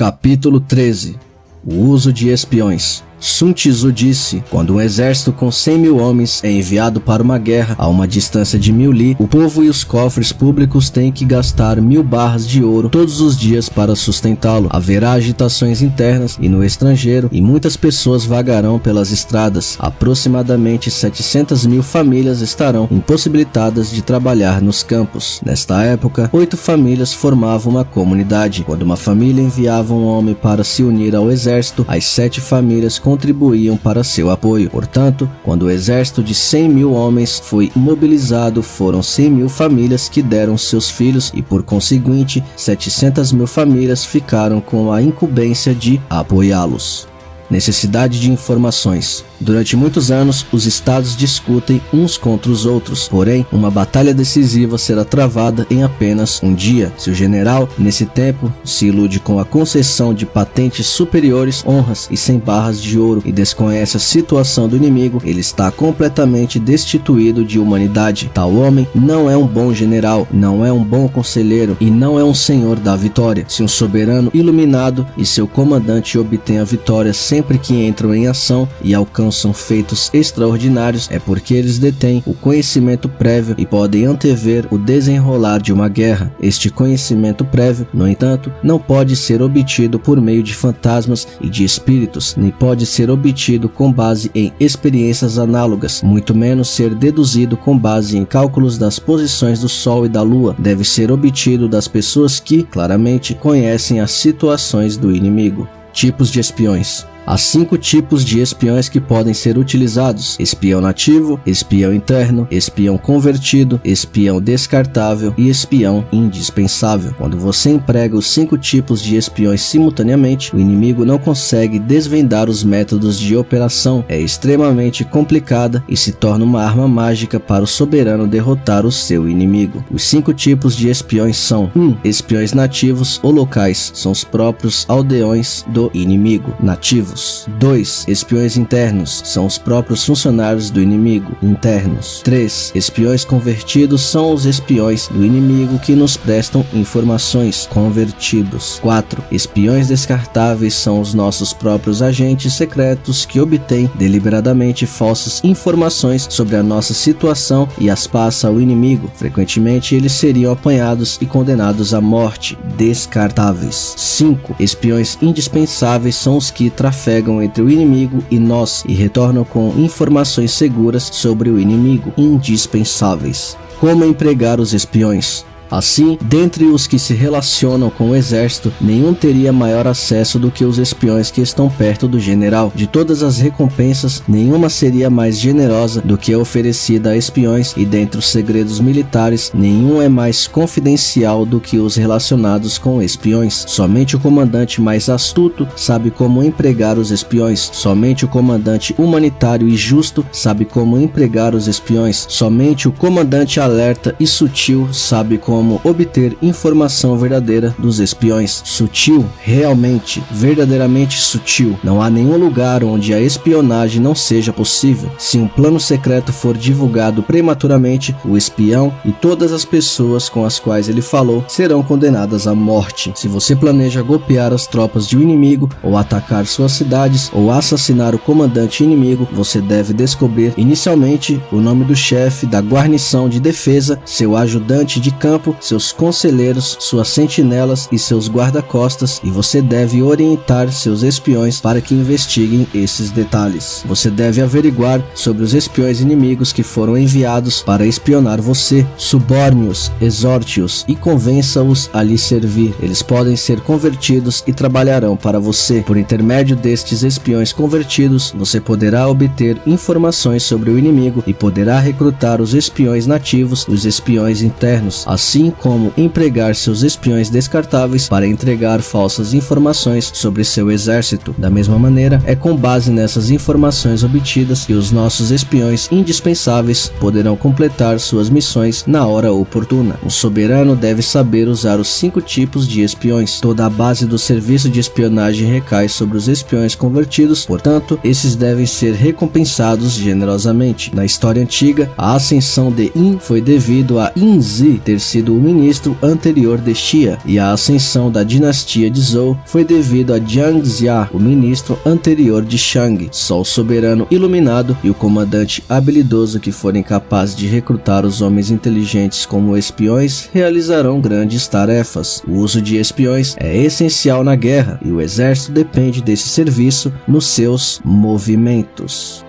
Capítulo 13. O uso de espiões. Sun Tzu disse: quando um exército com 100.000 homens é enviado para uma guerra a uma distância de 1.000 li, o povo e os cofres públicos têm que gastar 1.000 barras de ouro todos os dias para sustentá-lo. Haverá agitações internas e no estrangeiro, e muitas pessoas vagarão pelas estradas. Aproximadamente 700.000 famílias estarão impossibilitadas de trabalhar nos campos. Nesta época, 8 famílias formavam uma comunidade. Quando uma família enviava um homem para se unir ao exército, as 7 famílias contribuíam para seu apoio. Portanto, quando o exército de 100.000 homens foi mobilizado, foram 100.000 famílias que deram seus filhos e, por conseguinte, 700.000 famílias ficaram com a incumbência de apoiá-los. Necessidade de informações. Durante muitos anos, os estados discutem uns contra os outros, porém, uma batalha decisiva será travada em apenas um dia. Se o general, nesse tempo, se ilude com a concessão de patentes superiores, honras e 100 barras de ouro e desconhece a situação do inimigo, ele está completamente destituído de humanidade. Tal homem não é um bom general, não é um bom conselheiro e não é um senhor da vitória. Se um soberano iluminado e seu comandante obtêm a vitória sempre que entram em ação e alcançam feitos extraordinários, é porque eles detêm o conhecimento prévio e podem antever o desenrolar de uma guerra. Este conhecimento prévio, no entanto, não pode ser obtido por meio de fantasmas e de espíritos, nem pode ser obtido com base em experiências análogas, muito menos ser deduzido com base em cálculos das posições do Sol e da Lua. Deve ser obtido das pessoas que, claramente, conhecem as situações do inimigo. Tipos de espiões. Há 5 tipos de espiões que podem ser utilizados: espião nativo, espião interno, espião convertido, espião descartável e espião indispensável. Quando você emprega os 5 tipos de espiões simultaneamente, o inimigo não consegue desvendar os métodos de operação. É extremamente complicada e se torna uma arma mágica para o soberano derrotar o seu inimigo. Os 5 tipos de espiões são: 1. Espiões nativos ou locais, são os próprios aldeões do inimigo nativos. 2. Espiões internos, são os próprios funcionários do inimigo internos. 3. Espiões convertidos, são os espiões do inimigo que nos prestam informações convertidos. 4. Espiões descartáveis, são os nossos próprios agentes secretos que obtêm deliberadamente falsas informações sobre a nossa situação e as passa ao inimigo. Frequentemente eles seriam apanhados e condenados à morte. Descartáveis. 5. Espiões indispensáveis, são os que trafegam entre o inimigo e nós e retornam com informações seguras sobre o inimigo. Indispensáveis. Como empregar os espiões? Assim, dentre os que se relacionam com o exército, nenhum teria maior acesso do que os espiões que estão perto do general. De todas as recompensas, nenhuma seria mais generosa do que a oferecida a espiões, e dentre os segredos militares, nenhum é mais confidencial do que os relacionados com espiões. Somente o comandante mais astuto sabe como empregar os espiões. Somente o comandante humanitário e justo sabe como empregar os espiões. Somente o comandante alerta e sutil sabe como obter informação verdadeira dos espiões. Sutil, realmente, verdadeiramente sutil. Não há nenhum lugar onde a espionagem não seja possível. Se um plano secreto for divulgado prematuramente, o espião e todas as pessoas com as quais ele falou serão condenadas à morte. Se você planeja golpear as tropas de um inimigo, ou atacar suas cidades, ou assassinar o comandante inimigo, você deve descobrir inicialmente o nome do chefe da guarnição de defesa, seu ajudante de campo, seus conselheiros, suas sentinelas e seus guarda-costas, e você deve orientar seus espiões para que investiguem esses detalhes. Você deve averiguar sobre os espiões inimigos que foram enviados para espionar você. Suborne-os, exorte-os e convença-os a lhe servir. Eles podem ser convertidos e trabalharão para você. Por intermédio destes espiões convertidos, você poderá obter informações sobre o inimigo e poderá recrutar os espiões nativos e os espiões internos, assim como empregar seus espiões descartáveis para entregar falsas informações sobre seu exército. Da mesma maneira, é com base nessas informações obtidas que os nossos espiões indispensáveis poderão completar suas missões na hora oportuna. Um soberano deve saber usar os 5 tipos de espiões. Toda a base do serviço de espionagem recai sobre os espiões convertidos, portanto, esses devem ser recompensados generosamente. Na história antiga, a ascensão de In foi devido a Inzi ter sido do ministro anterior de Xia, e a ascensão da dinastia de Zhou foi devido a Jiang Xia, o ministro anterior de Shang. Só o soberano iluminado e o comandante habilidoso que forem capazes de recrutar os homens inteligentes como espiões realizarão grandes tarefas. O uso de espiões é essencial na guerra e o exército depende desse serviço nos seus movimentos.